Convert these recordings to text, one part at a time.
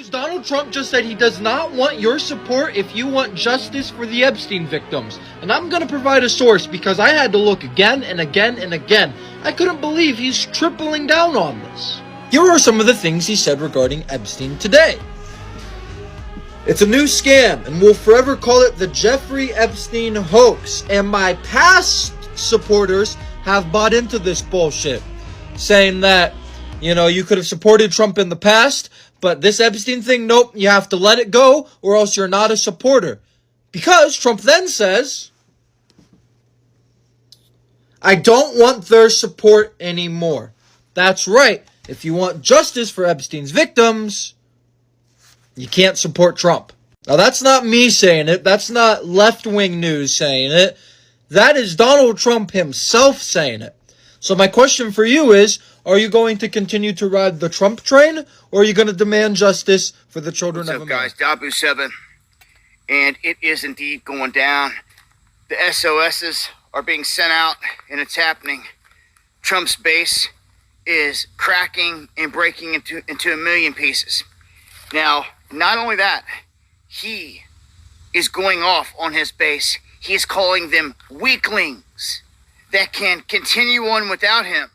Donald Trump just said he does not want your support if you want justice for the Epstein victims. And I'm going to provide a source because I had to look again and again and again. I couldn't believe he's tripling down on this. Here are some of the things he said regarding Epstein today. It's a new scam, and we'll forever call it the Jeffrey Epstein hoax. And my past supporters have bought into this bullshit, saying that, you know, you could have supported Trump in the past, but this Epstein thing, nope, you have to let it go or else you're not a supporter. Because Trump then says, I don't want their support anymore. That's right. If you want justice for Epstein's victims, you can't support Trump. Now, that's not me saying it. That's not left-wing news saying it. That is Donald Trump himself saying it. So my question for you is, are you going to continue to ride the Trump train, or are you going to demand justice for the children of America? What's up, guys? Dabu7, and it is indeed going down. The SOSs are being sent out, and it's happening. Trump's base is cracking and breaking into a million pieces. Now, not only that, he is going off on his base. He is calling them weaklings that can continue on without him,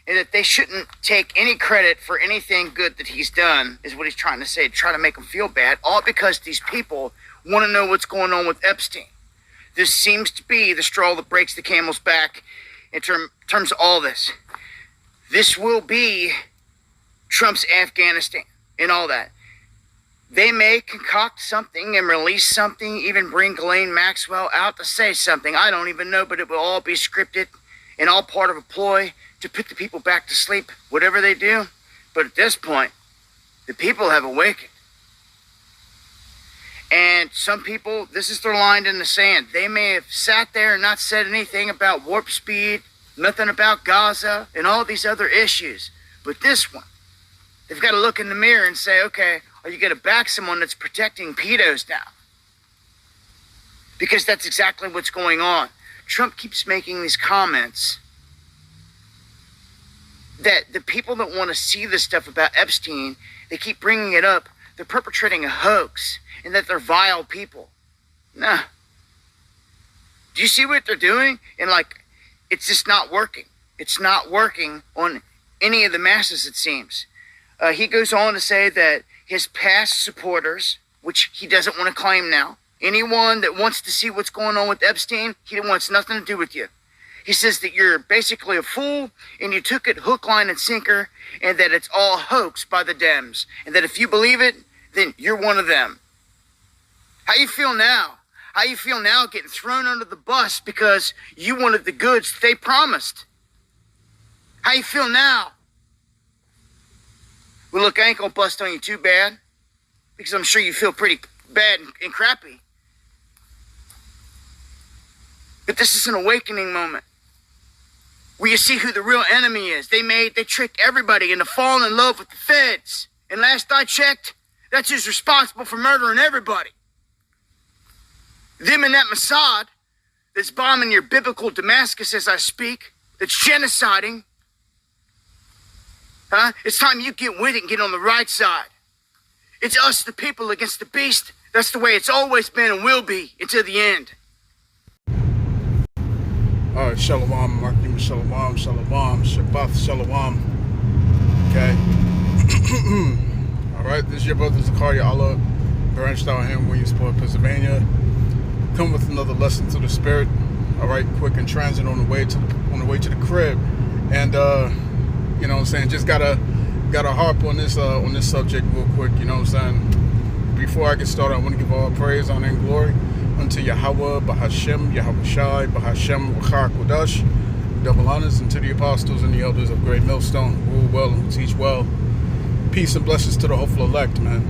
and that they shouldn't take any credit for anything good that he's done, is what he's trying to say, try to make them feel bad, all because these people want to know what's going on with Epstein. This seems to be the straw that breaks the camel's back in terms of all this. This will be Trump's Afghanistan and all that. They may concoct something and release something, even bring Ghislaine Maxwell out to say something. I don't even know, but it will all be scripted and all part of a ploy to put the people back to sleep, whatever they do. But at this point, the people have awakened. And some people, this is their line in the sand. They may have sat there and not said anything about warp speed, nothing about Gaza, and all these other issues. But this one, they've got to look in the mirror and say, okay, are you going to back someone that's protecting pedos now? Because that's exactly what's going on. Trump keeps making these comments that the people that want to see this stuff about Epstein, they keep bringing it up. They're perpetrating a hoax and that they're vile people. Nah. Do you see what they're doing? And it's just not working. It's not working on any of the masses, it seems. He goes on to say that his past supporters, which he doesn't want to claim now, anyone that wants to see what's going on with Epstein, he wants nothing to do with you. He says that you're basically a fool and you took it hook, line, and sinker, and that it's all hoax by the Dems, and that if you believe it, then you're one of them. How you feel now? How you feel now getting thrown under the bus because you wanted the goods they promised? How you feel now? Well, look, I ain't gonna bust on you too bad, because I'm sure you feel pretty bad and crappy. But this is an awakening moment where you see who the real enemy is. They tricked everybody into falling in love with the feds. And last I checked, that's who's responsible for murdering everybody. Them and that Mossad that's bombing your biblical Damascus as I speak, that's genociding. Huh? It's time you get with it and get on the right side. It's us, the people, against the beast. That's the way it's always been and will be until the end. All right, Shalom, Markim, Shalom, Shalom, Shabbat, Shalom. Okay. All right, this is your brother Zakaria Allah, branched out here in Williamsport, Pennsylvania. Come with another lesson to the spirit. All right, quick in transit on the way to the crib, and you know what I'm saying, just gotta harp on this subject real quick. You know what I'm saying. Before I get started, I want to give all praise, honor, and glory unto Yahweh, Bahashem, Yahweh Shai, Bahashem, Wachar Kodash, double honors unto the apostles and the elders of Great Millstone, who rule well and who teach well. Peace and blessings to the hopeful elect, man.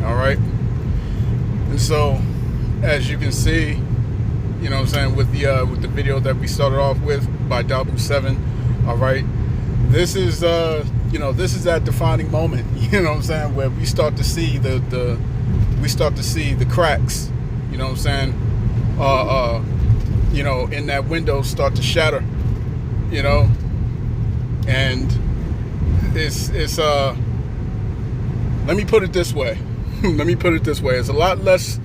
All right. And so, as you can see, you know what I'm saying, with the video that we started off with by Dabu7, all right, this is this is that defining moment, you know what I'm saying, where we start to see the cracks, you know what I'm saying, in that window start to shatter, you know, and it's let me put it this way. Let me put it this way. It's a lot less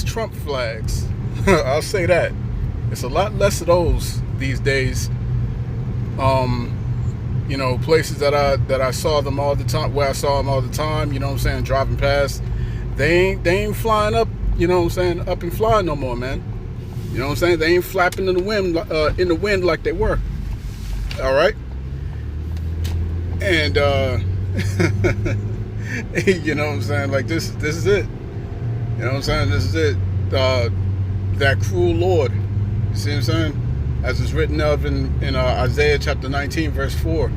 Trump flags. I'll say that. It's a lot less of those these days. You know, places that I saw them all the time, where I saw them all the time, you know what I'm saying, driving past, they ain't flying up, you know what I'm saying, up and flying no more, man. You know what I'm saying? They ain't flapping in the wind like they were. All right? And you know what I'm saying? Like this is it. You know what I'm saying? This is it. That cruel Lord. You see what I'm saying? As it's written of in Isaiah chapter 19, verse 4.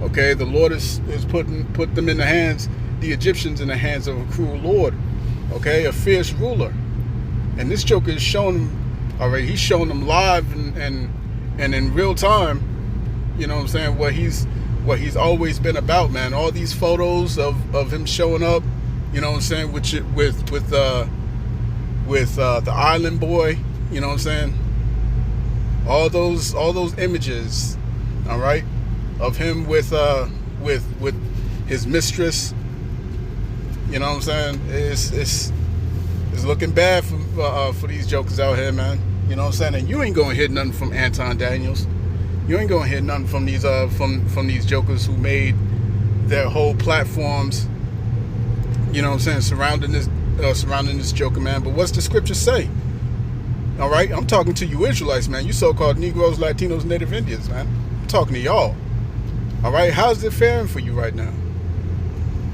Okay, the Lord is put them in the hands, the Egyptians in the hands of a cruel Lord. Okay, a fierce ruler. And this Joker is showing them already. He's showing them live and in real time. You know what I'm saying? What he's always been about, man. All these photos of him showing up. You know what I'm saying? With the island boy. You know what I'm saying? All those images, all right, of him with his mistress. You know what I'm saying? It's looking bad for these jokers out here, man. You know what I'm saying? And you ain't gonna hear nothing from Anton Daniels. You ain't gonna hear nothing from these from these jokers who made their whole platforms. You know what I'm saying? Surrounding this joker, man. But what's the scripture say? All right, I'm talking to you Israelites, man. You so-called Negroes, Latinos, Native Indians, man. I'm talking to y'all. All right, how's it faring for you right now?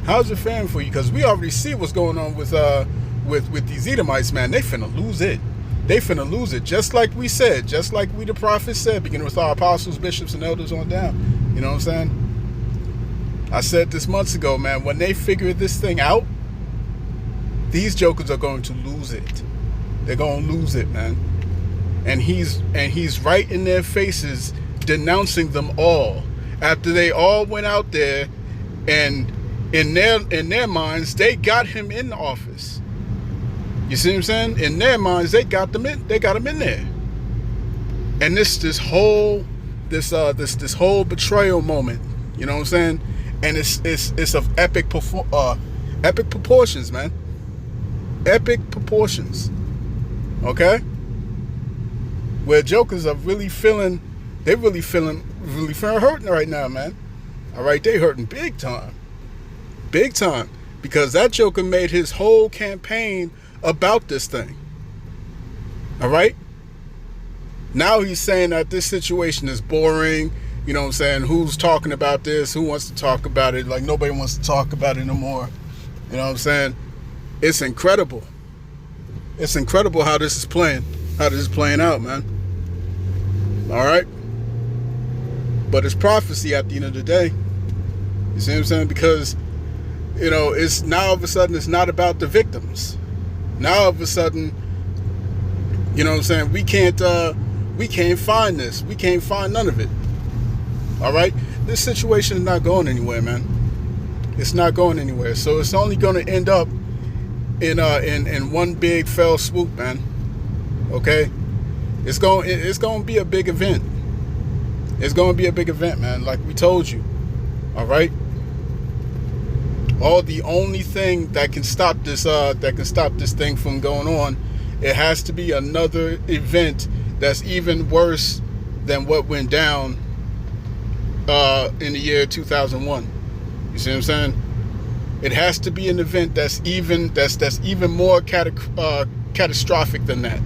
How's it faring for you? Because we already see what's going on with these Edomites, man. They finna lose it. They finna lose it. Just like we said, just like we the prophets said, beginning with our apostles, bishops, and elders on down. You know what I'm saying? I said this months ago, man. When they figure this thing out, these jokers are going to lose it. They're gonna lose it, man. And he's right in their faces denouncing them all after they all went out there and in their minds they got him in the office. You see what I'm saying? In their minds they got him in there. And this whole betrayal moment, you know what I'm saying? And it's of epic proportions, man. Epic proportions. Okay? Where jokers are really feeling hurting right now, man. All right, they hurting big time. Big time. Because that joker made his whole campaign about this thing. All right? Now he's saying that this situation is boring. You know what I'm saying? Who's talking about this? Who wants to talk about it? Like nobody wants to talk about it no more. You know what I'm saying? It's incredible. It's incredible how this is playing out, man. All right? But it's prophecy at the end of the day. You see what I'm saying? Because, you know, it's now all of a sudden it's not about the victims. Now all of a sudden, you know what I'm saying, we can't find this. We can't find none of it. All right? This situation is not going anywhere, man. It's not going anywhere. So it's only going to end up in one big fell swoop, man. Okay? It's going to be a big event. It's going to be a big event, man, like we told you. All right? The only thing that can stop this thing from going on, it has to be another event that's even worse than what went down in the year 2001. You see what I'm saying? It has to be an event that's even more catastrophic than that.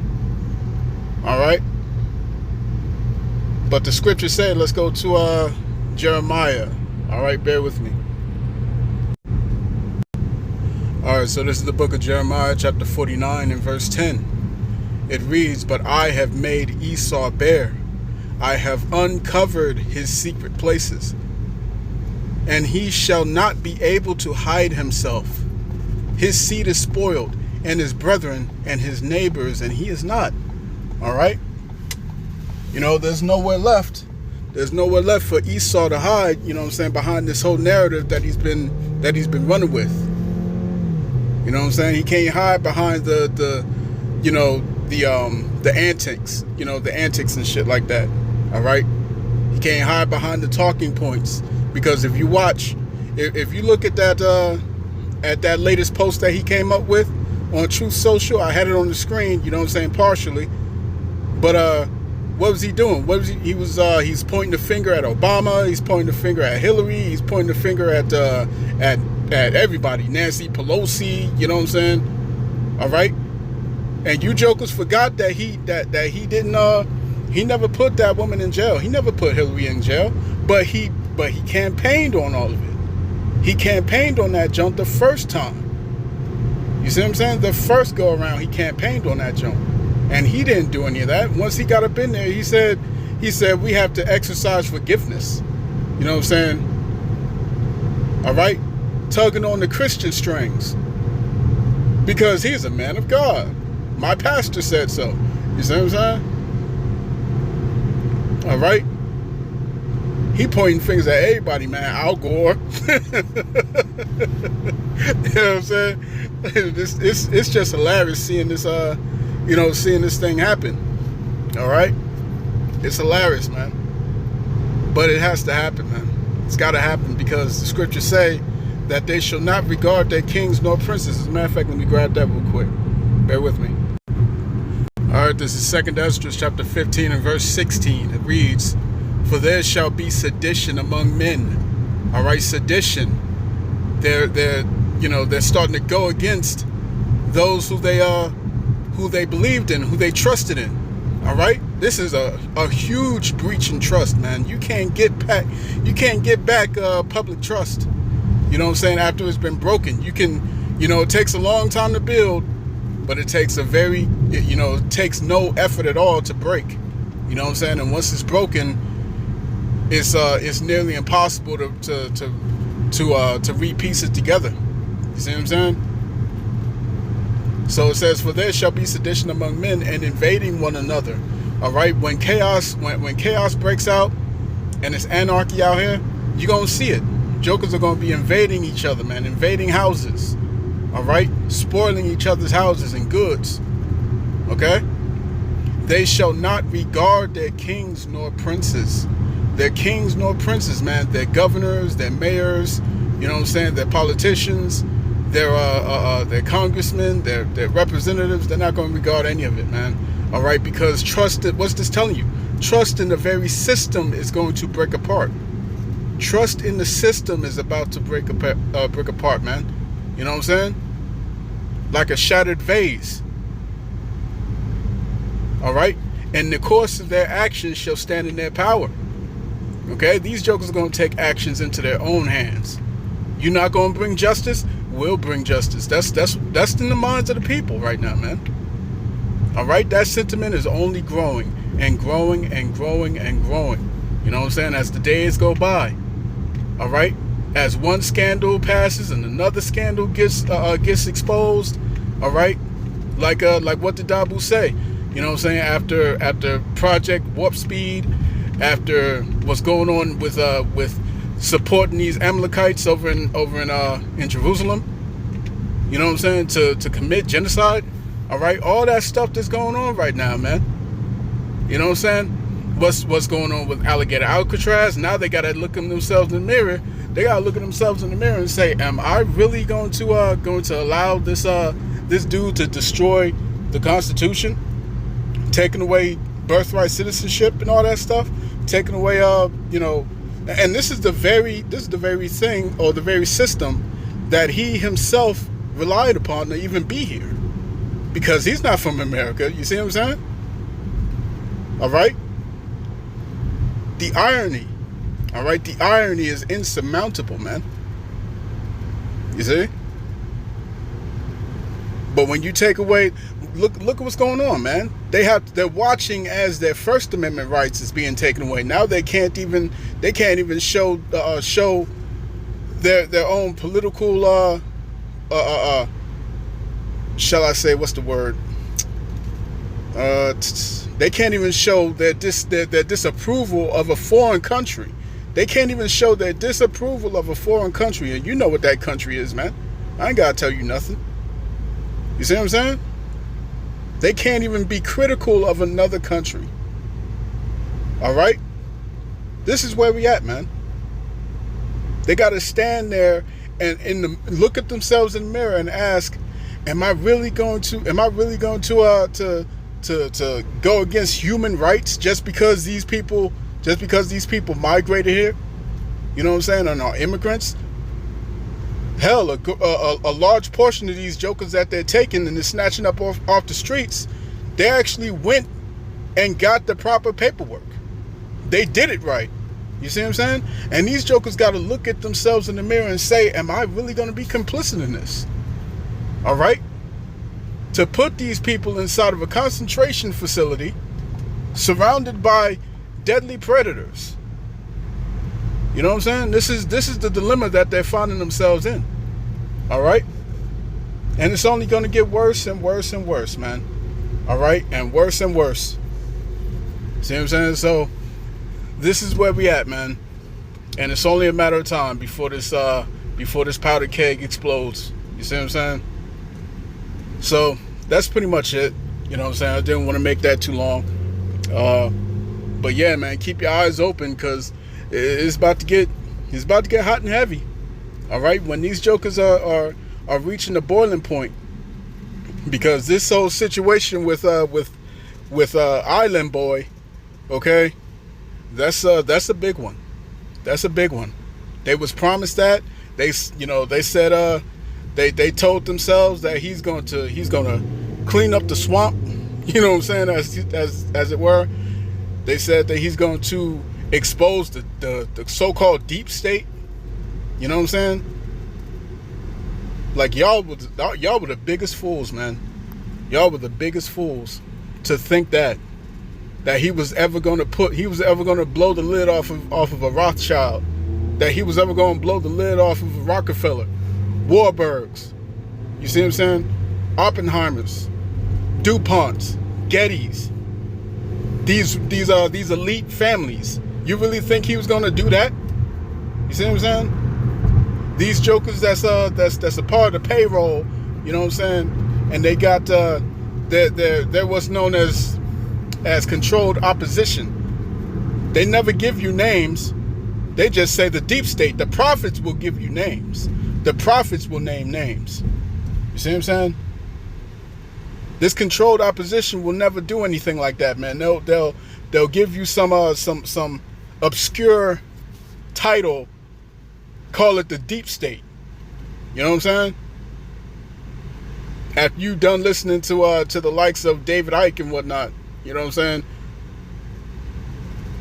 All right? But the scripture said, let's go to Jeremiah. All right, bear with me. All right, so this is the book of Jeremiah, chapter 49 and verse 10. It reads, "But I have made Esau bare. I have uncovered his secret places. And he shall not be able to hide himself. His seed is spoiled, and his brethren and his neighbors, and he is not." All right? You know, there's nowhere left. There's nowhere left for Esau to hide, you know what I'm saying, behind this whole narrative that he's been running with. You know what I'm saying? He can't hide behind the antics, you know, the antics and shit like that. All right? He can't hide behind the talking points. Because if you watch, if you look at that at that latest post that he came up with on Truth Social. I had it on the screen, you know what I'm saying, partially. But what was he doing? What was he's pointing the finger at Obama, he's pointing the finger at Hillary, he's pointing the finger at everybody, Nancy Pelosi, you know what I'm saying? All right? And you jokers forgot that he didn't he never put that woman in jail. He never put Hillary in jail, but he campaigned on all of it. He campaigned on that junk the first time. You see what I'm saying? The first go around, he campaigned on that junk. And he didn't do any of that. Once he got up in there, he said we have to exercise forgiveness. You know what I'm saying? All right? Tugging on the Christian strings. Because he's a man of God. My pastor said so. You see what I'm saying? All right? He pointing fingers at everybody, man. Al Gore. You know what I'm saying? It's just hilarious seeing this seeing this thing happen. All right? It's hilarious, man. But it has to happen, man. It's got to happen because the scriptures say that they shall not regard their kings nor princes. As a matter of fact, let me grab that real quick. Bear with me. All right, this is 2 Esdras chapter 15 and verse 16. It reads, "For there shall be sedition among men." All right, sedition. They're starting to go against those who they believed in, who they trusted in. All right, this is a huge breach in trust, man. You can't get back public trust. You know what I'm saying? After it's been broken, it takes a long time to build, but it takes it takes no effort at all to break. You know what I'm saying? And once it's broken, it's nearly impossible to re-piece it together. You see what I'm saying? So it says, "For there shall be sedition among men and invading one another." All right, when chaos breaks out and it's anarchy out here, you're gonna see it. Jokers are gonna be invading each other, man, invading houses. All right, spoiling each other's houses and goods. Okay, they shall not regard their kings nor princes. Their kings nor princes, man. Their governors, their mayors. You know what I'm saying? Their politicians. Their congressmen, their representatives, they're not going to regard any of it, man. All right, because what's this telling you? Trust in the very system is going to break apart. Trust in the system is about to break apart, man. You know what I'm saying? Like a shattered vase. All right? And the course of their actions shall stand in their power. Okay? These jokers are going to take actions into their own hands. You're not going to bring justice? We'll bring justice. That's in the minds of the people right now, man. All right, that sentiment is only growing and growing and growing and growing. You know what I'm saying? As the days go by. All right, as one scandal passes and another scandal gets exposed. All right, like what did Dabu say? You know what I'm saying? After Project Warp Speed, after what's going on with supporting these Amalekites over in Jerusalem, you know what I'm saying, to commit genocide. All right, all that stuff that's going on right now, man. You know what I'm saying? What's going on with Alligator Alcatraz? Now they gotta look at themselves in the mirror. They gotta look at themselves in the mirror and say, "Am I really going to allow this dude to destroy the Constitution, taking away birthright citizenship and all that stuff, taking away And this is the very thing, or the very system that he himself relied upon to even be here, because he's not from America. You see what I'm saying? All right. The irony. All right. The irony is insurmountable, man. You see? But when you take away, look at what's going on, man. They're watching as their First Amendment rights is being taken away. Now they can't even show their own political shall I say, what's the word? They can't even show their disapproval of a foreign country. They can't even show their disapproval of a foreign country, and you know what that country is, man. I ain't gotta tell you nothing. You see what I'm saying? They can't even be critical of another country. All right? This is where we at, man. They got to stand there look at themselves in the mirror and ask, am I really going to go against human rights just because these people migrated here? You know what I'm saying? And are immigrants? Hell, a large portion of these jokers that they're taking and they're snatching up off the streets, they actually went and got the proper paperwork. They did it right. You see what I'm saying? And these jokers got to look at themselves in the mirror and say, am I really going to be complicit in this? All right? To put these people inside of a concentration facility surrounded by deadly predators. You know what I'm saying? This is the dilemma that they're finding themselves in. All right? And it's only going to get worse and worse and worse, man. All right? And worse and worse. See what I'm saying? So this is where we at, man. And it's only a matter of time before this powder keg explodes. You see what I'm saying? So that's pretty much it. You know what I'm saying? I didn't want to make that too long. But yeah, man, keep your eyes open, because it's about to get hot and heavy. All right, when these jokers are reaching the boiling point, because this whole situation with Island Boy, okay, that's a big one. That's a big one. They was promised that. They said they told themselves that he's gonna clean up the swamp. You know what I'm saying? As it were. They said that he's going to expose the so-called deep state. You know what I'm saying? Like, y'all were the biggest fools, man. Y'all were the biggest fools to think that he was ever going to blow the lid off of a Rothschild, that he was ever going to blow the lid off of a Rockefeller, Warburgs. You see what I'm saying? Oppenheimers, DuPonts, Gettys. These elite families. You really think he was gonna do that? You see what I'm saying? These jokers that's a part of the payroll. You know what I'm saying? And they got they're what's known as controlled opposition. They never give you names. They just say the deep state. The prophets will give you names. The prophets will name names. You see what I'm saying? This controlled opposition will never do anything like that, man. They'll give you some obscure title, call it the deep state. You know what I'm saying? After you done listening to the likes of David Icke and whatnot, you know what I'm saying?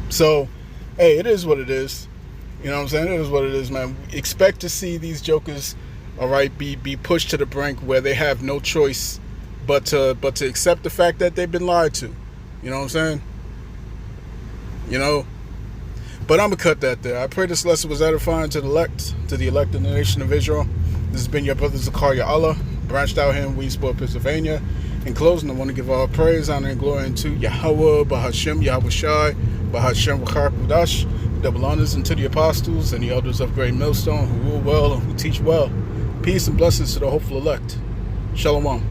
So, hey, it is what it is. You know what I'm saying? It is what it is, man. Expect to see these jokers, all right, be pushed to the brink where they have no choice but to accept the fact that they've been lied to. You know what I'm saying? You know? But I'm going to cut that there. I pray this lesson was edifying to the elect in the nation of Israel. This has been your brother Zakaria Allah, branched out here in Williamsport, Pennsylvania. In closing, I want to give all praise, honor, and glory unto Yahweh, Bahashem, Yahweh Shai, Bahashem, Wachar Kudash, double honors unto the apostles and the elders of Great Millstone who rule well and who teach well. Peace and blessings to the hopeful elect. Shalom.